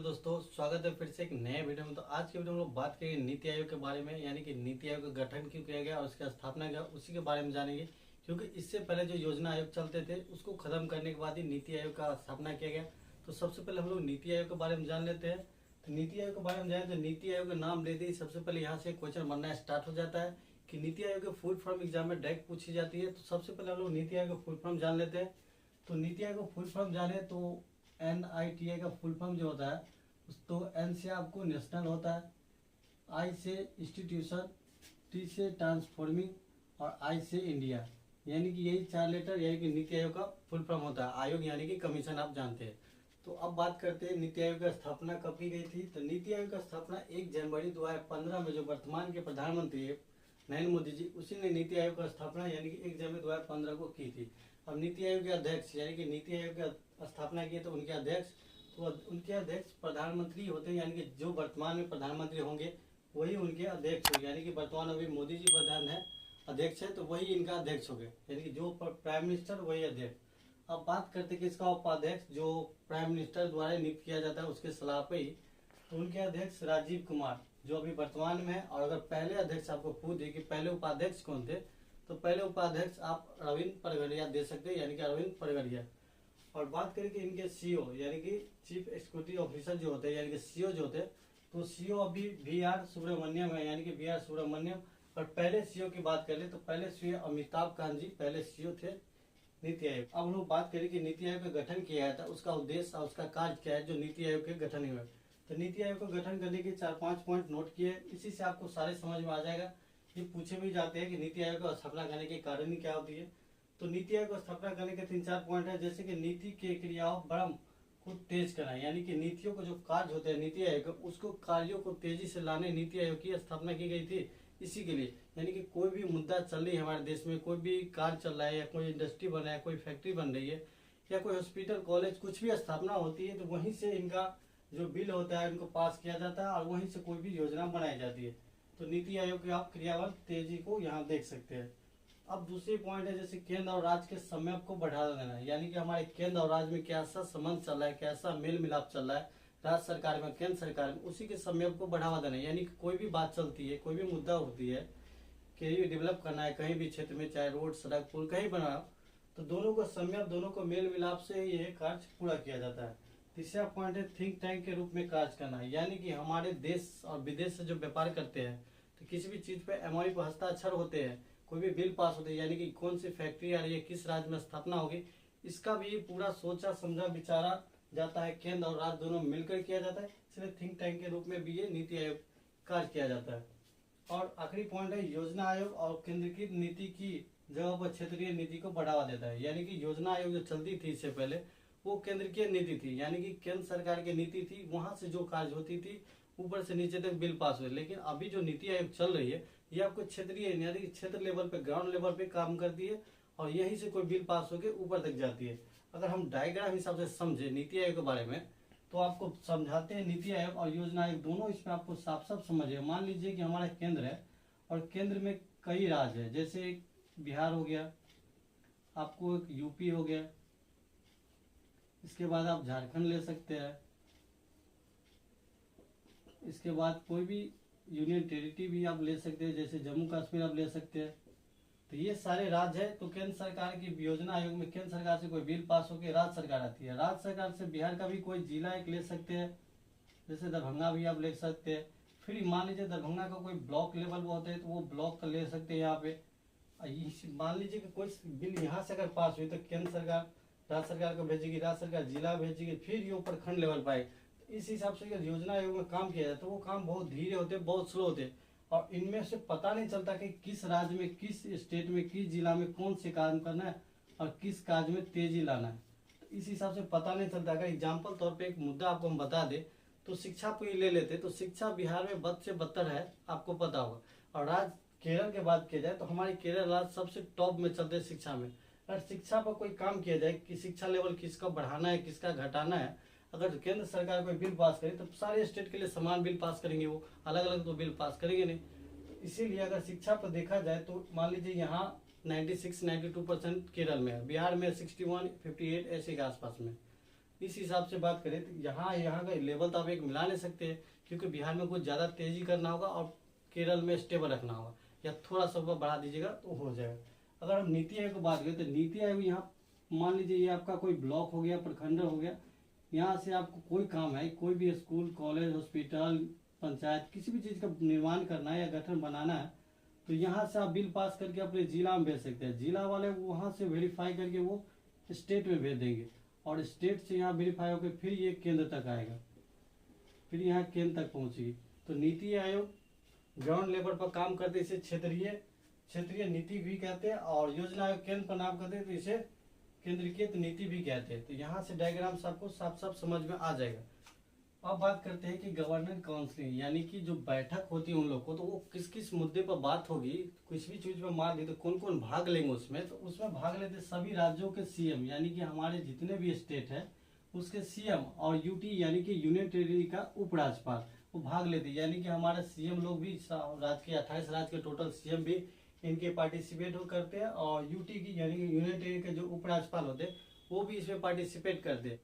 दोस्तों, स्वागत है फिर से एक नए वीडियो में। तो आज के वीडियो में हम लोग बात करेंगे नीति आयोग के बारे में, यानी कि नीति आयोग का गठन क्यों किया गया और उसकी स्थापना क्या, उसी के बारे में जानेंगे। क्योंकि इससे पहले जो योजना आयोग चलते थे उसको खत्म करने के बाद ही नीति आयोग का स्थापना किया गया। तो सबसे पहले हम लोग नीति आयोग के बारे में जान लेते हैं। तो नीति आयोग के बारे में जाने तो नीति आयोग का नाम लेते ही सबसे पहले यहाँ से क्वेश्चन बनना स्टार्ट हो जाता है कि नीति आयोग के फुल फॉर्म एग्जाम में डायरेक्ट पूछी जाती है। तो सबसे पहले हम लोग नीति आयोग का फुल फॉर्म जान लेते हैं। तो नीति आयोग का फुल फॉर्म जाने तो NITA का फुल फॉर्म जो होता है तो N से आपको नेशनल होता है, I से इंस्टीट्यूशन, T से ट्रांसफॉर्मिंग और I से इंडिया, यानी कि यही चार लेटर यानी कि नीति आयोग का फुल फॉर्म होता है। आयोग यानी कि कमीशन, आप जानते हैं। तो अब बात करते हैं नीति आयोग की स्थापना कब की गई थी। तो नीति आयोग की स्थापना 1 जनवरी 2015 में जो वर्तमान के प्रधानमंत्री है नरेंद्र मोदी जी, उसी ने नीति आयोग की स्थापना यानी कि 1 जनवरी 2015 को की थी। अब नीति आयोग के अध्यक्ष यानी कि नीति आयोग की स्थापना की तो उनके अध्यक्ष प्रधानमंत्री होते हैं, यानी कि जो वर्तमान में प्रधानमंत्री होंगे वही उनके अध्यक्ष होंगे। यानी कि वर्तमान अभी मोदी जी प्रधान है, अध्यक्ष है, तो वही इनका अध्यक्ष हो गए, यानी कि जो प्राइम मिनिस्टर वही अध्यक्ष। अब बात करते हैं कि इसका उपाध्यक्ष जो प्राइम मिनिस्टर द्वारा नियुक्त किया जाता है उसके सलाह पे ही, तो उनके अध्यक्ष राजीव कुमार जो अभी वर्तमान में है। और अगर पहले अध्यक्ष आपको पूछे कि पहले उपाध्यक्ष कौन थे, तो पहले उपाध्यक्ष आप अरविंद परगरिया दे सकते हैं, यानी कि अरविंद परगरिया। और बात करें कि इनके सीओ यानी कि चीफ एग्जीक्यूटिव ऑफिसर जो होते हैं, यानी कि सीओ जो होते हैं, तो सीओ अभी VR सुब्रमण्यम है, यानी कि VR सुब्रमण्यम। और पहले सीओ की बात करें तो पहले सीओ अमिताभ कांत जी पहले सीओ थे नीति आयोग। अब हम लोग बात करें कि नीति आयोग का गठन किया था, उसका उद्देश्य और उसका कार्य क्या है जो नीति आयोग के गठन हुए। तो नीति आयोग को गठन करने के 4-5 पॉइंट नोट किए, इसी से आपको सारे समझ में आ जाएगा। ये पूछे भी जाते हैं कि नीति आयोग को स्थापना करने के कारण क्या होती है। तो नीति आयोग को स्थापना करने के 3-4 पॉइंट है, जैसे कि नीति के क्रियाओं बड़म को तेज करना, यानी कि नीतियों को जो कार्य होते हैं नीति आयोग उसको कार्यों को तेजी से लाने नीति आयोग की स्थापना की गई थी। इसी के लिए यानी कि कोई भी मुद्दा चल रही है हमारे देश में, कोई भी कार्य चल रहा है या कोई इंडस्ट्री बन रहा है, कोई फैक्ट्री बन रही है या कोई हॉस्पिटल कॉलेज कुछ भी स्थापना होती है, तो वहीं से इनका जो बिल होता है इनको पास किया जाता है और वहीं से कोई भी योजना बनाई जाती है। तो नीति आयोग के आप क्रियावार तेजी को यहाँ देख सकते हैं। अब दूसरी पॉइंट है जैसे केंद्र और राज्य के समन्वय को बढ़ा देना, यानी कि हमारे केंद्र और राज्य में कैसा संबंध चल रहा है, कैसा मेल मिलाप चल रहा है राज्य सरकार में केंद्र सरकार में, उसी के समन्वय को बढ़ावा देना। यानी कि कोई भी बात चलती है, कोई भी मुद्दा होती है, कहीं भी डेवलप करना है कहीं भी क्षेत्र में, चाहे रोड सड़क पुल कहीं बना, तो दोनों को समन्वय, दोनों को मेल मिलाप से ये कार्य पूरा किया जाता है। तीसरा पॉइंट है थिंक टैंक के रूप में कार्य करना, यानी कि हमारे देश और विदेश से जो व्यापार करते हैं तो किसी भी चीज पे MOU पर हस्ताक्षर होते हैं, कोई भी बिल पास होते हैं, यानी कि कौन सी फैक्ट्री आ रही है, किस राज्य में स्थापना होगी, इसका भी पूरा सोचा समझा विचारा जाता है, केंद्र और राज्य दोनों मिलकर किया जाता है। इसलिए थिंक टैंक के रूप में भी ये नीति आयोग कार्य किया जाता है। और आखिरी पॉइंट है योजना आयोग और केंद्र की नीति की जगह पर क्षेत्रीय नीति को बढ़ावा देता है। यानी कि योजना आयोग जो चलती थी इससे पहले वो केंद्र की नीति थी, यानी कि केंद्र सरकार की नीति थी, वहां से जो कार्य होती थी ऊपर से नीचे तक बिल पास हुए। लेकिन अभी जो नीति आयोग चल रही है ये आपको क्षेत्रीय यानी कि क्षेत्र लेवल पे, ग्राउंड लेवल पे काम करती है और यहीं से कोई बिल पास होकर ऊपर तक जाती है। अगर हम डायग्राम हिसाब से समझे नीति आयोग के बारे में तो आपको समझाते हैं नीति आयोग और योजना आयोग दोनों, इसमें आपको साफ साफ समझिए। मान लीजिए कि हमारा केंद्र है और केंद्र में कई राज्य है, जैसे बिहार हो गया, आपको एक यूपी हो गया, इसके बाद आप झारखंड ले सकते हैं, इसके बाद कोई भी यूनियन टेरिटरी भी आप ले सकते हैं, जैसे जम्मू कश्मीर आप ले सकते हैं। तो ये सारे राज्य है। तो केंद्र सरकार की योजना आयोग में केंद्र सरकार से कोई बिल पास होकर राज्य सरकार आती है, राज्य सरकार से बिहार का भी कोई जिला एक ले सकते हैं, जैसे दरभंगा भी आप ले सकते हैं। फिर मान लीजिए दरभंगा का कोई ब्लॉक लेवल वो होते हैं तो वो ब्लॉक का ले सकते हैं यहाँ पे। मान लीजिए कि कोई बिल यहाँ से अगर पास हुई तो केंद्र सरकार राज्य सरकार को भेजेगी, राज्य सरकार जिला भेजेगी, फिर ये ऊपर खंड लेवल पाए। इस हिसाब से योजना आयोग में काम किया जाए तो वो काम बहुत धीरे होते, बहुत स्लो होते और इनमें से पता नहीं चलता कि किस राज्य में, किस स्टेट में, किस जिला में कौन से काम करना है और किस कार्य में तेजी लाना है। तो इस हिसाब से पता नहीं चलता। अगर एग्जाम्पल तौर पे एक मुद्दा आपको हम बता दें तो शिक्षा को ही ले लेते, तो शिक्षा बिहार में बद से बदतर है, आपको पता होगा। और राज्य केरल के बात किया जाए तो हमारे केरल राज्य सबसे टॉप में चलते हैं शिक्षा में। अगर शिक्षा पर कोई काम किया जाए कि शिक्षा लेवल किसका बढ़ाना है किसका घटाना है, अगर केंद्र सरकार कोई बिल पास करे तो सारे स्टेट के लिए समान बिल पास करेंगे, वो अलग अलग तो बिल पास करेंगे नहीं। इसीलिए अगर शिक्षा पर देखा जाए तो मान लीजिए यहाँ 96-92% केरल में है, बिहार में 61-58 ऐसे के आसपास में। इस हिसाब से बात करें तो यहाँ का लेवल तो आप एक मिला नहीं सकते हैं, क्योंकि बिहार में कुछ ज़्यादा तेजी करना होगा और केरल में स्टेबल रखना होगा, या थोड़ा सा ऊपर बढ़ा दीजिएगा तो हो जाएगा। अगर हम नीति आयोग की बात करें तो नीति आयोग यहाँ मान लीजिए ये आपका कोई ब्लॉक हो गया, प्रखंड हो गया, यहाँ से आपको कोई काम है, कोई भी स्कूल, कॉलेज, हॉस्पिटल, पंचायत, किसी भी चीज़ का निर्माण करना है या गठन बनाना है, तो यहाँ से आप बिल पास करके अपने जिला में भेज सकते हैं। जिला वाले वहाँ से वेरीफाई करके वो स्टेट में भेज देंगे, और स्टेट से यहाँ वेरीफाई होकर फिर ये केंद्र तक आएगा, फिर यहाँ केंद्र तक पहुँचेगी। तो नीति आयोग ग्राउंड लेवल पर काम करते, इसे क्षेत्रीय नीति भी कहते हैं, और योजना आयोग केंद्र पर नाम करते हैं तो इसे केंद्रीकृत नीति भी कहते हैं। तो यहाँ से डायग्राम आपको साफ साफ समझ में आ जाएगा। अब बात करते हैं कि गवर्नेंस काउंसिलिंग, यानी कि जो बैठक होती है उन लोग को, तो वो किस किस मुद्दे पर बात होगी, कुछ भी चीज पर मान ली तो कौन कौन भाग लेंगे उसमें। तो उसमें भाग लेते सभी राज्यों के सीएम, यानी कि हमारे जितने भी स्टेट है उसके सीएम, और यूटी यानी कि यूनियन टेरिटरी का उपराज्यपाल वो भाग लेते हैं। यानी कि हमारे सीएम लोग भी, राज्य के 28 राज्य के टोटल सीएम भी इनके पार्टिसिपेट करते हैं, और यूटी की यानी कि यूनियन टेरिटरी के जो उपराज्यपाल होते हैं वो भी इसमें पार्टिसिपेट करते हैं।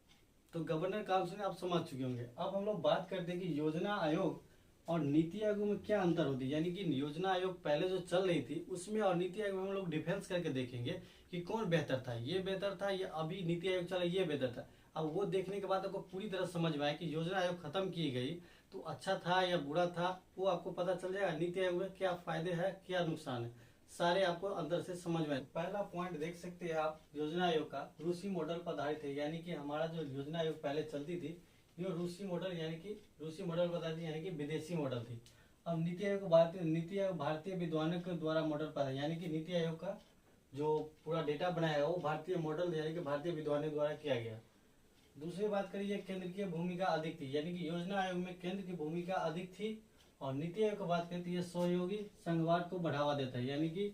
तो गवर्नर काउंसिल आप समझ चुके होंगे। अब हम लोग बात करते हैं कि योजना आयोग और नीति आयोग में क्या अंतर होती है, यानी कि योजना आयोग पहले जो चल रही थी उसमें और नीति आयोग में हम लोग डिफेंस करके देखेंगे कि कौन बेहतर था, ये बेहतर था या अभी नीति आयोग चला ये बेहतर था। अब वो देखने के बाद आपको पूरी तरह समझ में आए कि योजना आयोग खत्म की गई तो अच्छा था या बुरा था, वो आपको पता चल जाएगा। नीति आयोग में क्या फायदे हैं, क्या नुकसान है, सारे आपको अंदर से समझ में आए। पहला पॉइंट देख सकते हैं आप, योजना आयोग का रूसी मॉडल पर आधारित है, यानी कि हमारा जो योजना आयोग पहले चलती थी ये रूसी मॉडल, यानी कि रूसी मॉडल बता दी, यानी कि विदेशी मॉडल थी। अब नीति आयोग भारतीय विद्वानों के द्वारा मॉडल पर है, यानी कि नीति आयोग का जो पूरा डेटा बनाया है वो भारतीय मॉडल यानी कि भारतीय विद्वानों द्वारा किया गया। दूसरी बात करिए, केंद्र की भूमिका अधिक थी, यानी कि योजना आयोग में केंद्र की भूमिका अधिक थी। और नीति आयोग की बात करती है सहयोगी संघवाद को बढ़ावा देता है, यानी कि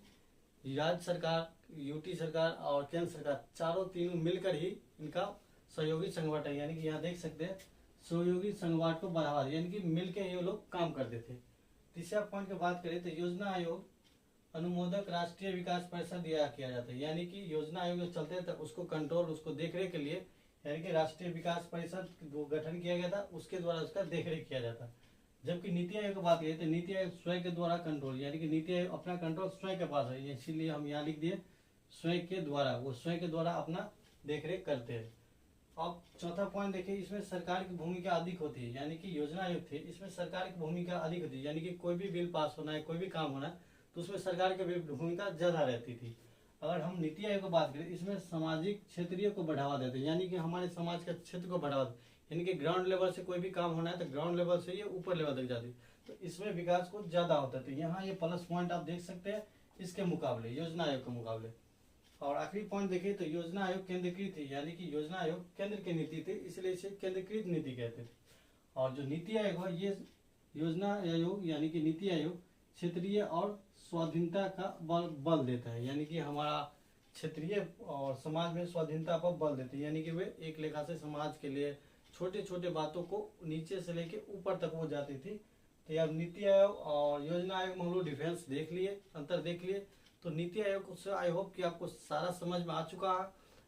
राज्य सरकार, यूटी सरकार और केंद्र सरकार तीनों मिलकर ही इनका सहयोगी संघवाद है, यानी कि यहाँ देख सकते हैं सहयोगी संघवाद को बढ़ावा, यानी कि मिलकर ये लोग काम करते थे। तीसरा पॉइंट की बात करें तो योजना आयोग अनुमोदक राष्ट्रीय विकास परिषद किया जाता है, यानी कि योजना आयोग जो चलते थे उसको कंट्रोल, उसको देखरेख के लिए यानी कि राष्ट्रीय विकास परिषद गठन किया गया था, उसके द्वारा उसका देखरेख किया जाता। जबकि नीति आयोग की बात करें तो नीति आयोग स्वयं के द्वारा कंट्रोल, यानी कि नीति आयोग अपना कंट्रोल स्वयं के पास है, इसीलिए हम यहाँ लिख दिए स्वयं के द्वारा, वो स्वयं के द्वारा अपना देखरेख करते हैं। अब चौथा पॉइंट देखिए, इसमें सरकार की भूमिका अधिक होती है, यानी कि योजना आयोग थे इसमें सरकार की भूमिका अधिक होती है, यानी कि कोई भी बिल पास होना है, कोई भी काम होना है तो उसमें सरकार की भूमिका ज्यादा रहती थी। अगर हम नीति आयोग की बात करें, इसमें सामाजिक क्षेत्रीय को बढ़ावा देते हैं, यानी कि हमारे समाज के क्षेत्र को बढ़ावा, यानी कि ग्राउंड लेवल से कोई भी काम होना है तो ग्राउंड लेवल से ये ऊपर लेवल तक जाती है, तो इसमें विकास को ज्यादा होता है। तो यहाँ ये प्लस पॉइंट आप देख सकते हैं इसके मुकाबले, योजना आयोग के मुकाबले। और आखिरी पॉइंट देखिए तो योजना आयोग केंद्रीकृत थी, यानी कि योजना आयोग केंद्र की नीति थी, इसलिए इसे केंद्रीकृत नीति कहते थे। और जो नीति आयोग है ये योजना आयोग यानी कि नीति आयोग क्षेत्रीय और स्वाधीनता का बल देता है, यानी कि हमारा क्षेत्रीय और समाज में स्वाधीनता पर बल देते हैं, यानी कि वे एक लेखा से समाज के लिए छोटे छोटे बातों को नीचे से लेके ऊपर तक वो जाती थी। तो अब नीति आयोग और योजना आयोग में हम लोग डिफरेंस देख लिए, अंतर देख लिए। तो नीति आयोग से आई होप कि आपको सारा समझ में आ चुका है।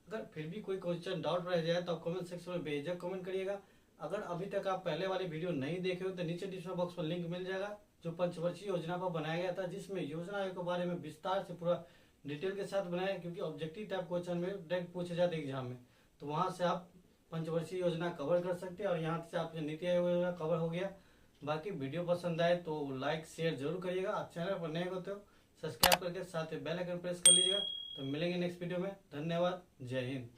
अगर फिर भी कोई क्वेश्चन डाउट रह जाए तो आप कमेंट सेक्शन में बेझिझक कमेंट करिएगा। अगर अभी तक आप पहले वाली वीडियो नहीं देखे हो तो नीचे डिस्क्रिप्शन बॉक्स पर लिंक मिल जाएगा, जो पंचवर्षीय योजना पर बनाया गया था, जिसमें योजना आयोग के बारे में विस्तार से पूरा डिटेल के साथ बनाया, क्योंकि ऑब्जेक्टिव टाइप क्वेश्चन में डायरेक्ट पूछे जाते एग्जाम में, तो वहां से आप पंचवर्षीय योजना कवर कर सकते हैं। और यहाँ से आपसे नीति आयोग योजना कवर हो गया। बाकी वीडियो पसंद आए तो लाइक शेयर जरूर करिएगा, चैनल पर नए हो तो सब्सक्राइब करके साथ ही बेल आइकन प्रेस कर लीजिएगा। तो मिलेंगे नेक्स्ट वीडियो में। धन्यवाद, जय हिंद।